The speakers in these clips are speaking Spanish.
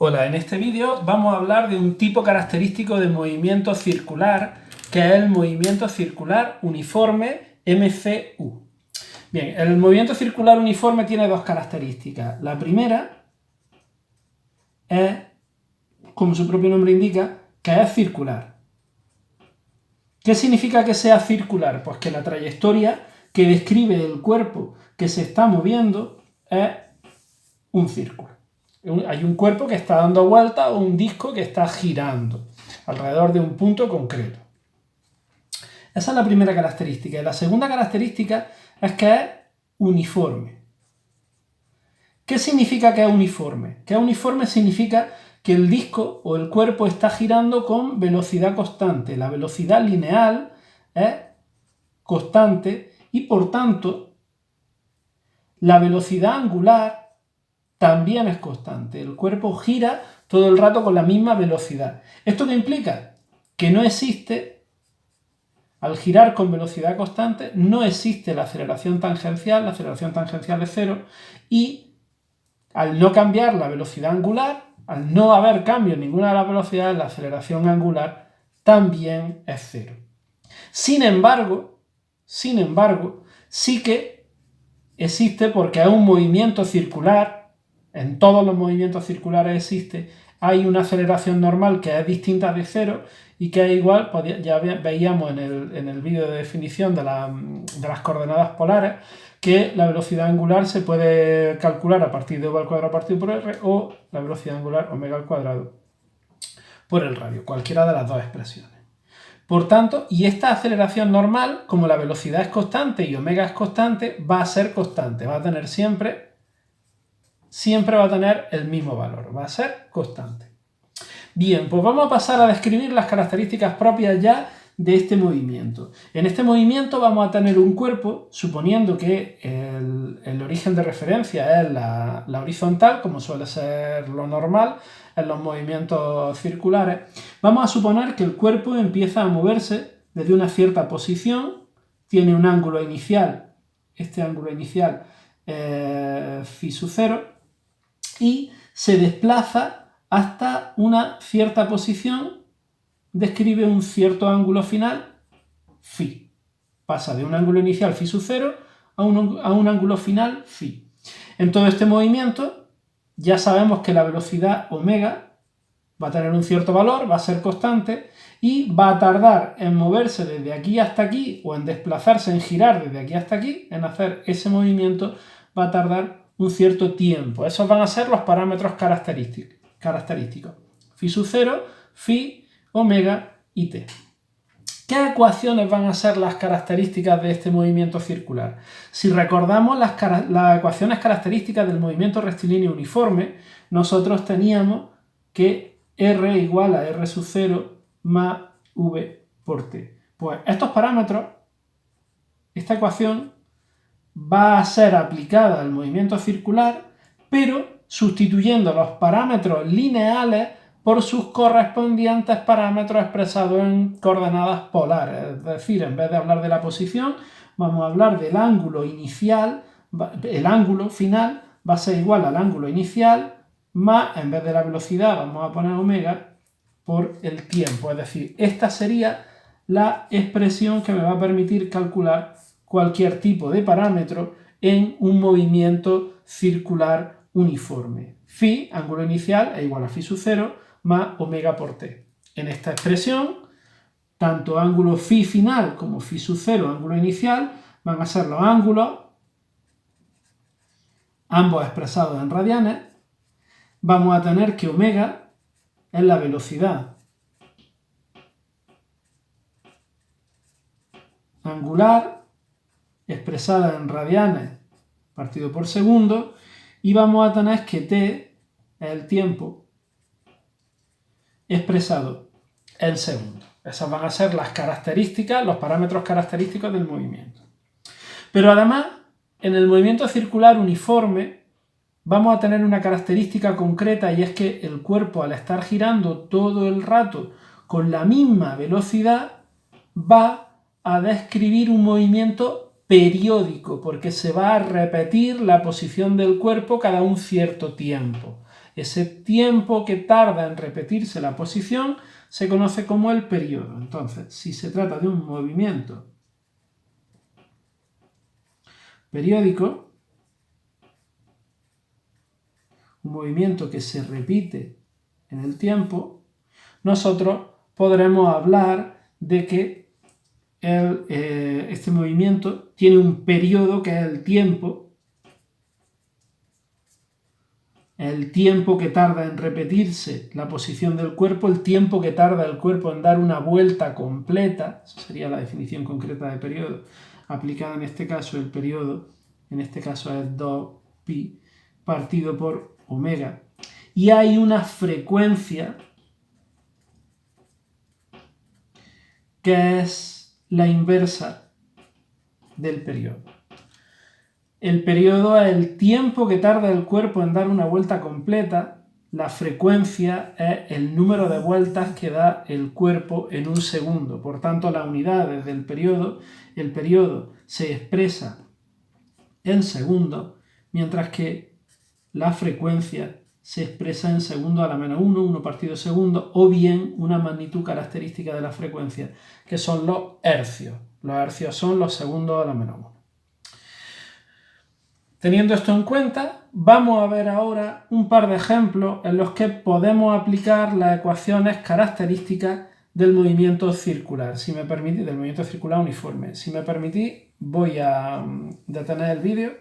Hola, en este vídeo vamos a hablar de un tipo característico de movimiento circular, que es el movimiento circular uniforme MCU. Bien, el movimiento circular uniforme tiene dos características. La primera es, como su propio nombre indica, que es circular. ¿Qué significa que sea circular? Pues que la trayectoria que describe el cuerpo que se está moviendo es un círculo. Hay un cuerpo que está dando vueltas o un disco que está girando alrededor de un punto concreto. Esa es la primera característica. Y la segunda característica es que es uniforme. ¿Qué significa que es uniforme? Que es uniforme significa que el disco o el cuerpo está girando con velocidad constante. La velocidad lineal es constante y por tanto la velocidad angular también es constante. El cuerpo gira todo el rato con la misma velocidad. ¿Esto qué implica? Que no existe, al girar con velocidad constante, no existe la aceleración tangencial es cero, y al no cambiar la velocidad angular, al no haber cambio en ninguna de las velocidades, la aceleración angular también es cero. Sin embargo, sí que existe, porque es un movimiento circular. En todos los movimientos circulares existe, hay una aceleración normal que es distinta de cero y que es igual, pues ya veíamos en el vídeo de definición de las coordenadas polares, que la velocidad angular se puede calcular a partir de v al cuadrado partido por r o la velocidad angular omega al cuadrado por el radio, cualquiera de las dos expresiones. Por tanto, y esta aceleración normal, como la velocidad es constante y omega es constante, va a ser constante, va a tener siempre va a tener el mismo valor, va a ser constante. Bien, pues vamos a pasar a describir las características propias ya de este movimiento. En este movimiento vamos a tener un cuerpo, suponiendo que el origen de referencia es la horizontal, como suele ser lo normal en los movimientos circulares. Vamos a suponer que el cuerpo empieza a moverse desde una cierta posición, tiene un ángulo inicial, este ángulo inicial phi sub 0, y se desplaza hasta una cierta posición, describe un cierto ángulo final, phi. Pasa de un ángulo inicial phi sub 0 a un ángulo final phi. En todo este movimiento ya sabemos que la velocidad omega va a tener un cierto valor, va a ser constante y va a tardar en moverse desde aquí hasta aquí, o en desplazarse, en girar desde aquí hasta aquí, en hacer ese movimiento, va a tardar un cierto tiempo. Esos van a ser los parámetros característicos. Phi sub 0, phi, omega y t. ¿Qué ecuaciones van a ser las características de este movimiento circular? Si recordamos las ecuaciones características del movimiento rectilíneo uniforme, nosotros teníamos que R igual a R sub 0 más V por T. Pues estos parámetros, esta ecuación, va a ser aplicada al movimiento circular, pero sustituyendo los parámetros lineales por sus correspondientes parámetros expresados en coordenadas polares. Es decir, en vez de hablar de la posición, vamos a hablar del ángulo inicial, el ángulo final va a ser igual al ángulo inicial, más, en vez de la velocidad, vamos a poner omega, por el tiempo. Es decir, esta sería la expresión que me va a permitir calcular cualquier tipo de parámetro en un movimiento circular uniforme. Phi, ángulo inicial, es igual a phi sub 0 más omega por t. En esta expresión, tanto ángulo phi final como phi sub 0, ángulo inicial, van a ser los ángulos, ambos expresados en radianes. Vamos a tener que omega es la velocidad angular expresada en radianes partido por segundo, y vamos a tener que t es el tiempo expresado en segundos. Esas van a ser las características, los parámetros característicos del movimiento. Pero además, en el movimiento circular uniforme vamos a tener una característica concreta, y es que el cuerpo, al estar girando todo el rato con la misma velocidad, va a describir un movimiento periódico, porque se va a repetir la posición del cuerpo cada un cierto tiempo. Ese tiempo que tarda en repetirse la posición se conoce como el periodo. Entonces, si se trata de un movimiento periódico, un movimiento que se repite en el tiempo, nosotros podremos hablar de que este movimiento tiene un periodo que es el tiempo que tarda en repetirse la posición del cuerpo, el tiempo que tarda el cuerpo en dar una vuelta completa, esa sería la definición concreta de periodo, aplicada en este caso el periodo, en este caso es 2pi partido por omega. Y hay una frecuencia que es la inversa del periodo. El periodo es el tiempo que tarda el cuerpo en dar una vuelta completa. La frecuencia es el número de vueltas que da el cuerpo en un segundo. Por tanto, las unidades del periodo, el periodo se expresa en segundos, mientras que la frecuencia se expresa en segundos a la menos 1, 1 partido segundo, o bien una magnitud característica de la frecuencia, que son los hercios. Los hercios son los segundos a la menos 1. Teniendo esto en cuenta, vamos a ver ahora un par de ejemplos en los que podemos aplicar las ecuaciones características del movimiento circular, del movimiento circular uniforme. Si me permitís, voy a detener el vídeo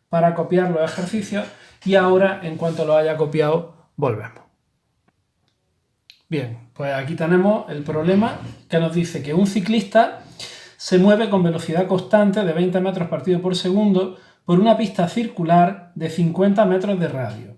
para copiar los ejercicios y ahora, en cuanto los haya copiado, volvemos. Bien, pues aquí tenemos el problema que nos dice que un ciclista se mueve con velocidad constante de 20 metros partido por segundo por una pista circular de 50 metros de radio.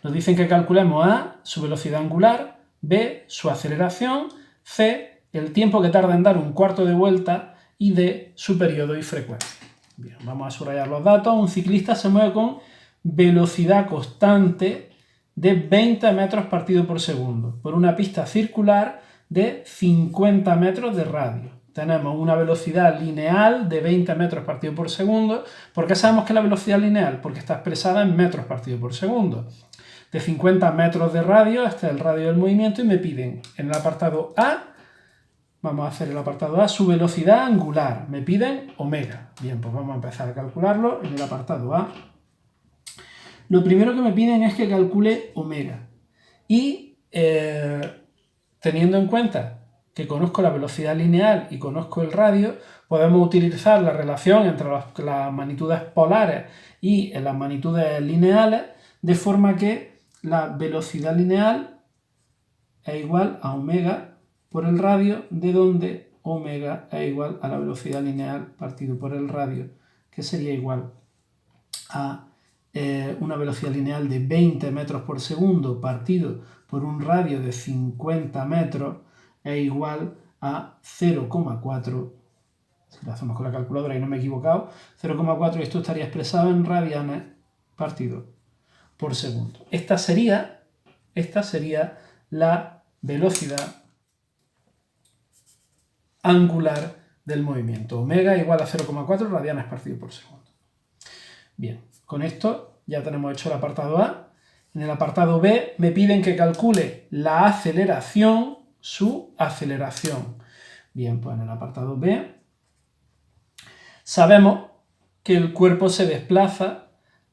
Nos dicen que calculemos A, su velocidad angular, B, su aceleración, C, el tiempo que tarda en dar un cuarto de vuelta y D, su periodo y frecuencia. Bien, vamos a subrayar los datos. Un ciclista se mueve con velocidad constante de 20 metros partido por segundo por una pista circular de 50 metros de radio. Tenemos una velocidad lineal de 20 metros partido por segundo. ¿Por qué sabemos que la velocidad lineal? Porque está expresada en metros partido por segundo. De 50 metros de radio, este es el radio del movimiento, y me piden en el apartado A, vamos a hacer el apartado A, su velocidad angular. Me piden omega. Bien, pues vamos a empezar a calcularlo en el apartado A. Lo primero que me piden es que calcule omega. Y teniendo en cuenta que conozco la velocidad lineal y conozco el radio, podemos utilizar la relación entre las magnitudes polares y las magnitudes lineales, de forma que la velocidad lineal es igual a omega por el radio, de donde omega es igual a la velocidad lineal partido por el radio, que sería igual a una velocidad lineal de 20 metros por segundo partido por un radio de 50 metros es igual a 0,4, si lo hacemos con la calculadora y no me he equivocado, 0,4, y esto estaría expresado en radianes partido por segundo. Esta sería la velocidad angular del movimiento. Omega igual a 0,4 radianes partido por segundo. Bien, con esto ya tenemos hecho el apartado A. En el apartado B me piden que calcule la aceleración, su aceleración. Bien, pues en el apartado B sabemos que el cuerpo se desplaza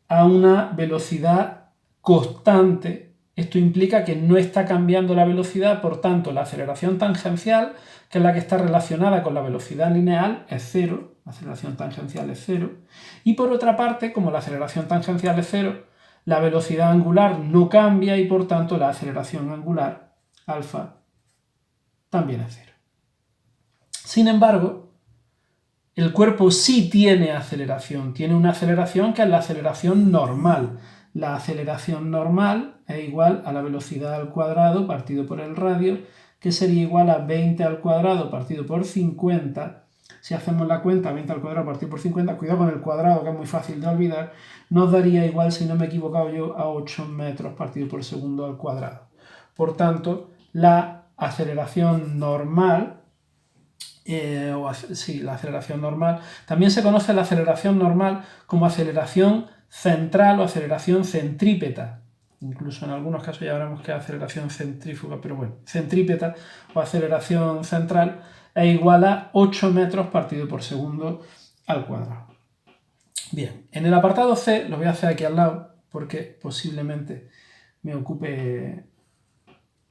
a una velocidad constante. Esto implica que no está cambiando la velocidad, por tanto la aceleración tangencial, que es la que está relacionada con la velocidad lineal, es cero. La aceleración tangencial es cero. Y por otra parte, como la aceleración tangencial es cero, la velocidad angular no cambia y por tanto la aceleración angular, alfa, también es cero. Sin embargo, el cuerpo sí tiene aceleración. Tiene una aceleración que es la aceleración normal. La aceleración normal es igual a la velocidad al cuadrado partido por el radio, que sería igual a 20 al cuadrado partido por 50. Si hacemos la cuenta, 20 al cuadrado partido por 50, cuidado con el cuadrado que es muy fácil de olvidar, nos daría igual, si no me he equivocado yo, a 8 metros partido por segundo al cuadrado. Por tanto, la aceleración normal, la aceleración normal, también se conoce la aceleración normal como aceleración central o aceleración centrípeta. incluso en algunos casos ya veremos que es aceleración centrífuga, pero bueno, centrípeta o aceleración central, es igual a 8 metros partido por segundo al cuadrado. Bien, en el apartado C, lo voy a hacer aquí al lado, porque posiblemente me ocupe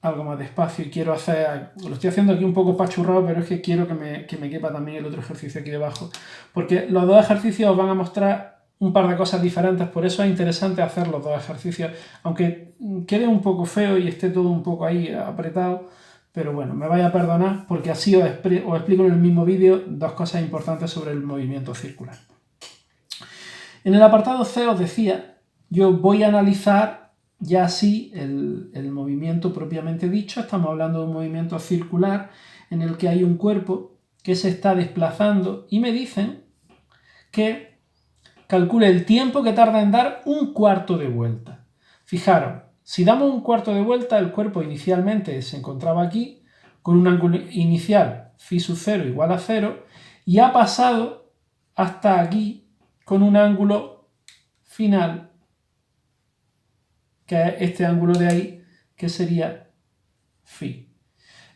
algo más de espacio y quiero hacer, lo estoy haciendo aquí un poco pachurrado, pero es que quiero que me quepa también el otro ejercicio aquí debajo, porque los dos ejercicios os van a mostrar un par de cosas diferentes, por eso es interesante hacer los dos ejercicios, aunque quede un poco feo y esté todo un poco ahí apretado, pero bueno, me vais a perdonar porque así os explico en el mismo vídeo dos cosas importantes sobre el movimiento circular. En el apartado C os decía, yo voy a analizar ya sí el movimiento propiamente dicho. Estamos hablando de un movimiento circular en el que hay un cuerpo que se está desplazando y me dicen que calcule el tiempo que tarda en dar un cuarto de vuelta. Fijaros, si damos un cuarto de vuelta, el cuerpo inicialmente se encontraba aquí con un ángulo inicial phi sub 0 igual a 0 y ha pasado hasta aquí con un ángulo final, que es este ángulo de ahí, que sería phi.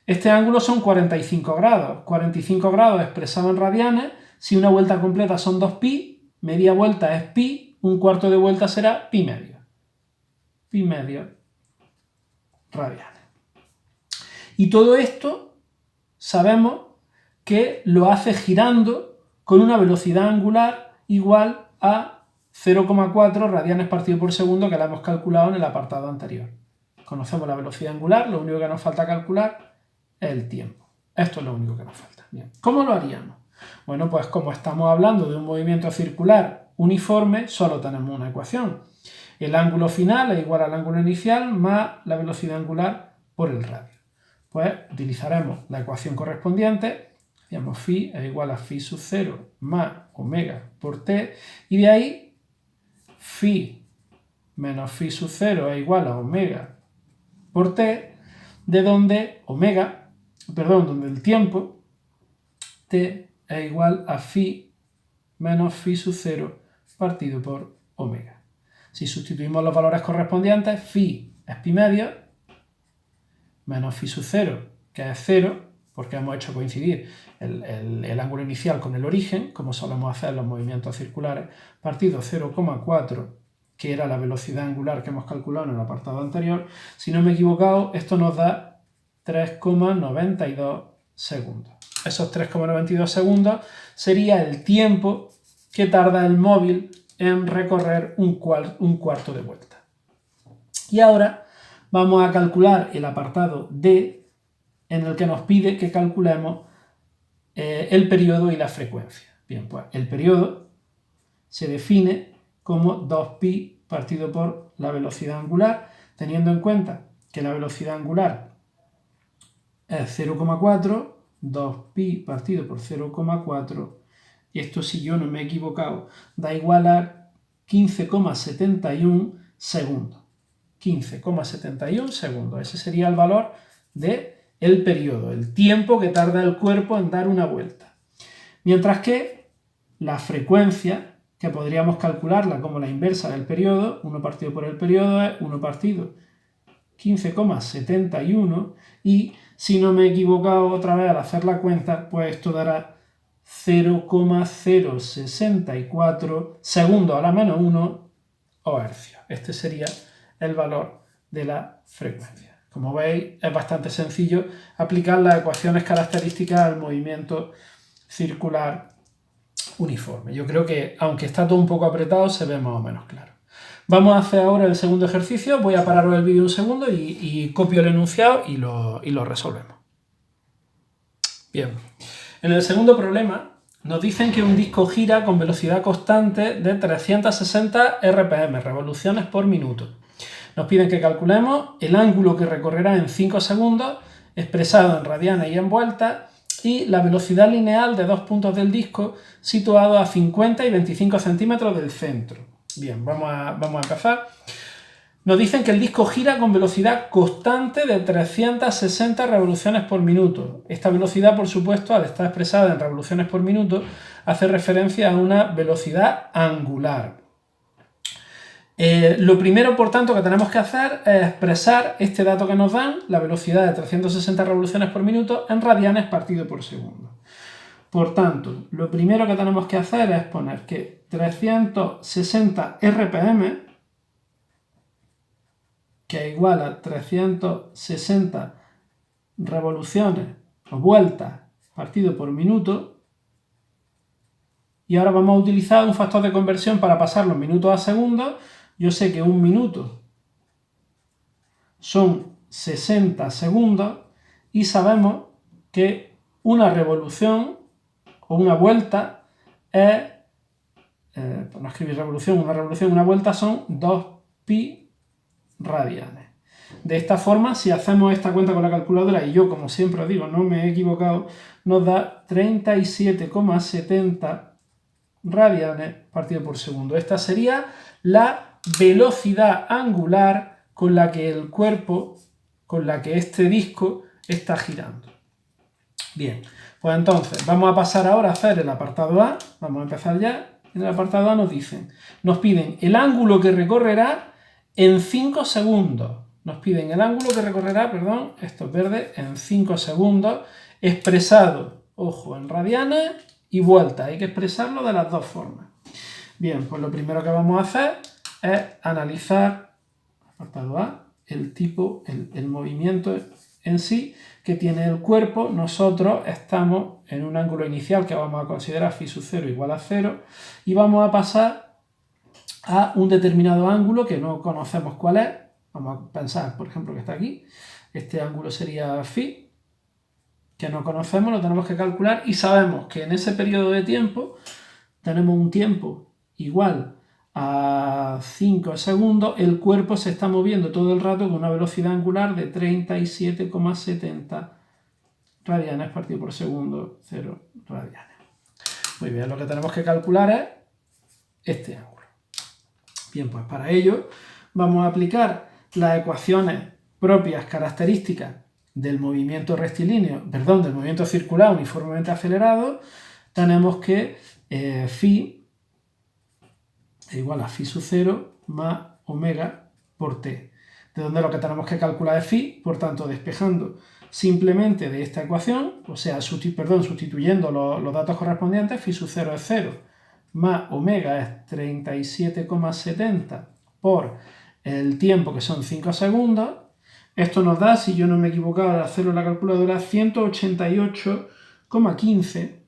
Este ángulo son 45 grados. 45 grados expresado en radianes. Si una vuelta completa son 2pi, media vuelta es pi, un cuarto de vuelta será pi medio. Pi medio radianes. Y todo esto sabemos que lo hace girando con una velocidad angular igual a 0,4 radianes partido por segundo, que la hemos calculado en el apartado anterior. Conocemos la velocidad angular, lo único que nos falta calcular es el tiempo. Esto es lo único que nos falta. Bien. ¿Cómo lo haríamos? Bueno, pues como estamos hablando de un movimiento circular uniforme, solo tenemos una ecuación. El ángulo final es igual al ángulo inicial más la velocidad angular por el radio. Pues utilizaremos la ecuación correspondiente, digamos phi es igual a phi sub 0 más omega por t, y de ahí phi menos phi sub 0 es igual a omega por t, de donde donde el tiempo t es igual a phi menos phi sub 0 partido por omega. Si sustituimos los valores correspondientes, phi es pi medio, menos phi sub 0, que es 0, porque hemos hecho coincidir el ángulo inicial con el origen, como solemos hacer en los movimientos circulares, partido 0,4, que era la velocidad angular que hemos calculado en el apartado anterior. Si no me he equivocado, esto nos da 3,92 segundos. Esos 3,92 segundos sería el tiempo que tarda el móvil en recorrer un cuarto de vuelta. Y ahora vamos a calcular el apartado D, en el que nos pide que calculemos el periodo y la frecuencia. Bien, pues el periodo se define como 2pi partido por la velocidad angular, teniendo en cuenta que la velocidad angular es 0,4, 2pi partido por 0,4, y esto, si yo no me he equivocado, da igual a 15,71 segundos. 15,71 segundos. Ese sería el valor del periodo, el tiempo que tarda el cuerpo en dar una vuelta. Mientras que la frecuencia, que podríamos calcularla como la inversa del periodo, 1 partido por el periodo es 1 partido 15,71, y si no me he equivocado otra vez al hacer la cuenta, pues esto dará 0,064 segundos a la menos 1 o hercios. Este sería el valor de la frecuencia. Como veis, es bastante sencillo aplicar las ecuaciones características al movimiento circular uniforme. Yo creo que, aunque está todo un poco apretado, se ve más o menos claro. Vamos a hacer ahora el segundo ejercicio. Voy a pararos el vídeo un segundo y copio el enunciado y lo resolvemos. Bien. En el segundo problema nos dicen que un disco gira con velocidad constante de 360 RPM, revoluciones por minuto. Nos piden que calculemos el ángulo que recorrerá en 5 segundos, expresado en radianes y en vueltas, y la velocidad lineal de dos puntos del disco situados a 50 y 25 centímetros del centro. Bien, vamos a empezar. Nos dicen que el disco gira con velocidad constante de 360 revoluciones por minuto. Esta velocidad, por supuesto, al estar expresada en revoluciones por minuto, hace referencia a una velocidad angular. Lo primero, por tanto, que tenemos que hacer es expresar este dato que nos dan, la velocidad de 360 revoluciones por minuto, en radianes partido por segundo. Por tanto, lo primero que tenemos que hacer es poner que 360 RPM, que igual a 360 revoluciones o vueltas partido por minuto, y ahora vamos a utilizar un factor de conversión para pasar los minutos a segundos. Yo sé que un minuto son 60 segundos y sabemos que una revolución o una vuelta es, por no escribir revolución, una vuelta son 2pi radianes. De esta forma, si hacemos esta cuenta con la calculadora, y yo, como siempre os digo, no me he equivocado, nos da 37,70 radianes partido por segundo. Esta sería la velocidad angular con la que el cuerpo, con la que este disco está girando. Bien, pues entonces vamos a pasar ahora a hacer el apartado A. Vamos a empezar ya. En el apartado A nos piden el ángulo que recorrerá en 5 segundos. Nos piden el ángulo que recorrerá, perdón, esto es verde, en 5 segundos, expresado, ojo, en radianes y vuelta. Hay que expresarlo de las dos formas. Bien, pues lo primero que vamos a hacer es analizar, apartado A, el tipo, el movimiento en sí que tiene el cuerpo. Nosotros estamos en un ángulo inicial que vamos a considerar phi sub 0 igual a 0 y vamos a pasar a un determinado ángulo que no conocemos cuál es. Vamos a pensar, por ejemplo, que está aquí. Este ángulo sería phi, que no conocemos, lo tenemos que calcular y sabemos que en ese periodo de tiempo tenemos un tiempo igual a 5 segundos, el cuerpo se está moviendo todo el rato con una velocidad angular de 37,70 radianes partido por segundo, 0 radianes. Muy bien, lo que tenemos que calcular es este ángulo. Bien, pues para ello vamos a aplicar las ecuaciones propias características del movimiento rectilíneo, perdón, del movimiento circular uniformemente acelerado. Tenemos que phi es igual a phi sub 0 más omega por t, de donde lo que tenemos que calcular es phi. Por tanto, despejando simplemente de esta ecuación, o sea, sustituyendo los datos correspondientes, phi sub 0 es 0, más omega es 37,70 por el tiempo, que son 5 segundos. Esto nos da, si yo no me he equivocado al hacerlo en la calculadora, 188,15,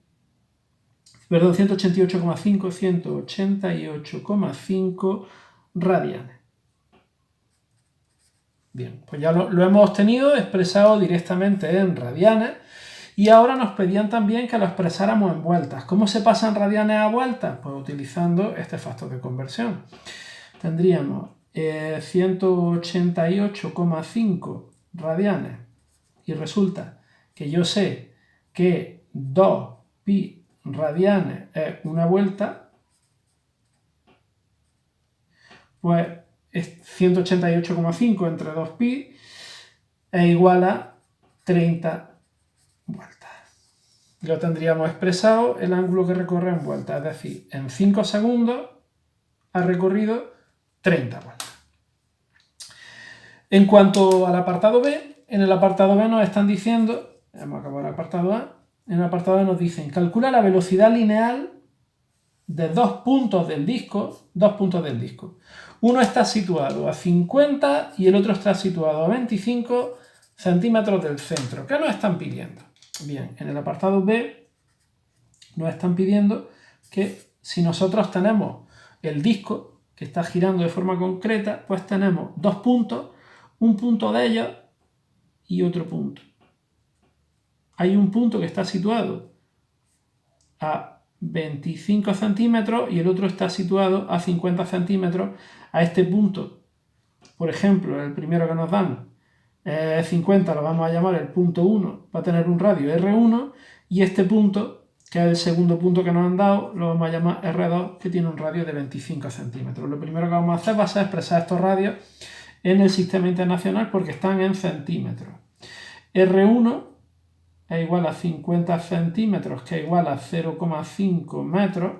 perdón, 188,5 radianes. Bien, pues ya lo hemos obtenido expresado directamente en radianes y ahora nos pedían también que lo expresáramos en vueltas. ¿Cómo se pasan radianes a vueltas? Pues utilizando este factor de conversión. Tendríamos 188,5 radianes y resulta que yo sé que 2pi radianes es una vuelta, pues 188,5 entre 2pi es igual a 30 vueltas. Lo tendríamos expresado el ángulo que recorre en vueltas, es decir, en 5 segundos ha recorrido 30 vueltas. En cuanto al apartado B, en el apartado B nos están diciendo, hemos acabado el apartado A, en el apartado B nos dicen, calcula la velocidad lineal de dos puntos del disco. Uno está situado a 50 y el otro está situado a 25 centímetros del centro. ¿Qué nos están pidiendo? Bien, en el apartado B nos están pidiendo que si nosotros tenemos el disco que está girando de forma concreta, pues tenemos dos puntos, un punto de ellos y otro punto. Hay un punto que está situado a 25 centímetros y el otro está situado a 50 centímetros. A este punto, por ejemplo, el primero que nos dan es 50, lo vamos a llamar el punto 1, va a tener un radio R1, y este punto, que es el segundo punto que nos han dado, lo vamos a llamar R2, que tiene un radio de 25 centímetros. Lo primero que vamos a hacer va a ser expresar estos radios en el sistema internacional porque están en centímetros. R1 es igual a 50 centímetros, que es igual a 0,5 metros.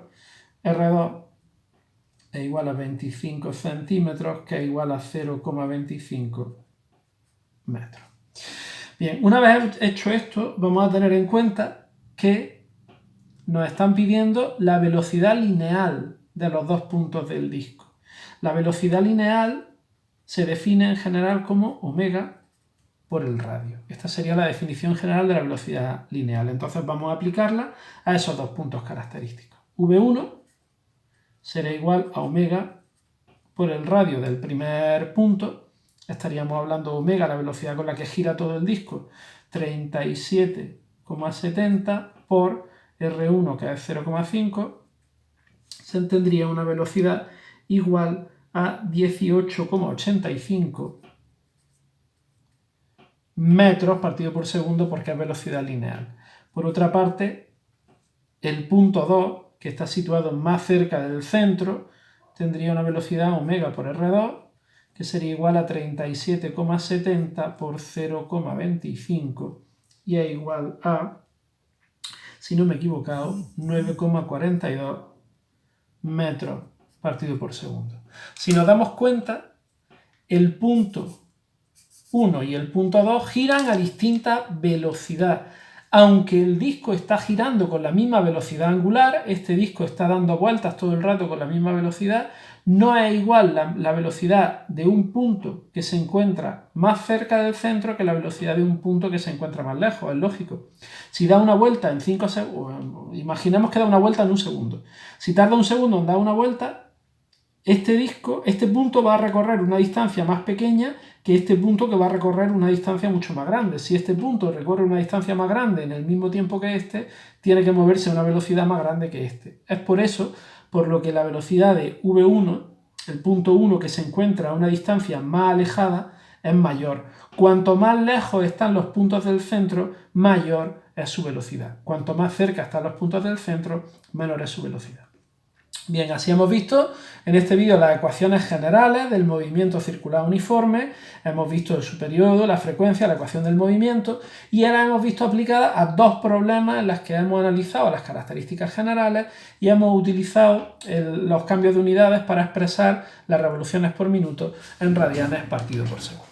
R2 es igual a 25 centímetros, que es igual a 0,25 metros. Bien, una vez hecho esto, vamos a tener en cuenta que nos están pidiendo la velocidad lineal de los dos puntos del disco. La velocidad lineal se define en general como omega por el radio. Esta sería la definición general de la velocidad lineal. Entonces vamos a aplicarla a esos dos puntos característicos. V1 será igual a omega por el radio del primer punto. Estaríamos hablando de omega, la velocidad con la que gira todo el disco, 37,70 por R1, que es 0,5, se tendría una velocidad igual a 18,85 metros partido por segundo, porque es velocidad lineal. Por otra parte, el punto 2, que está situado más cerca del centro, tendría una velocidad omega por R2, que sería igual a 37,70 por 0,25 y es igual a, si no me he equivocado, 9,42 metros partido por segundo. Si nos damos cuenta, el punto 1 y el punto 2 giran a distinta velocidad. Aunque el disco está girando con la misma velocidad angular, este disco está dando vueltas todo el rato con la misma velocidad, no es igual la velocidad de un punto que se encuentra más cerca del centro que la velocidad de un punto que se encuentra más lejos, es lógico. Si da una vuelta en 5 segundos, imaginemos que da una vuelta en un segundo. Si tarda un segundo en dar una vuelta, este punto va a recorrer una distancia más pequeña que este punto, que va a recorrer una distancia mucho más grande. Si este punto recorre una distancia más grande en el mismo tiempo que este, tiene que moverse a una velocidad más grande que este. Es por eso por lo que la velocidad de V1, el punto 1 que se encuentra a una distancia más alejada, es mayor. Cuanto más lejos están los puntos del centro, mayor es su velocidad. Cuanto más cerca están los puntos del centro, menor es su velocidad. Bien, así hemos visto en este vídeo las ecuaciones generales del movimiento circular uniforme, hemos visto su periodo, la frecuencia, la ecuación del movimiento, y ahora hemos visto aplicadas a dos problemas en los que hemos analizado las características generales y hemos utilizado los cambios de unidades para expresar las revoluciones por minuto en radianes partido por segundo.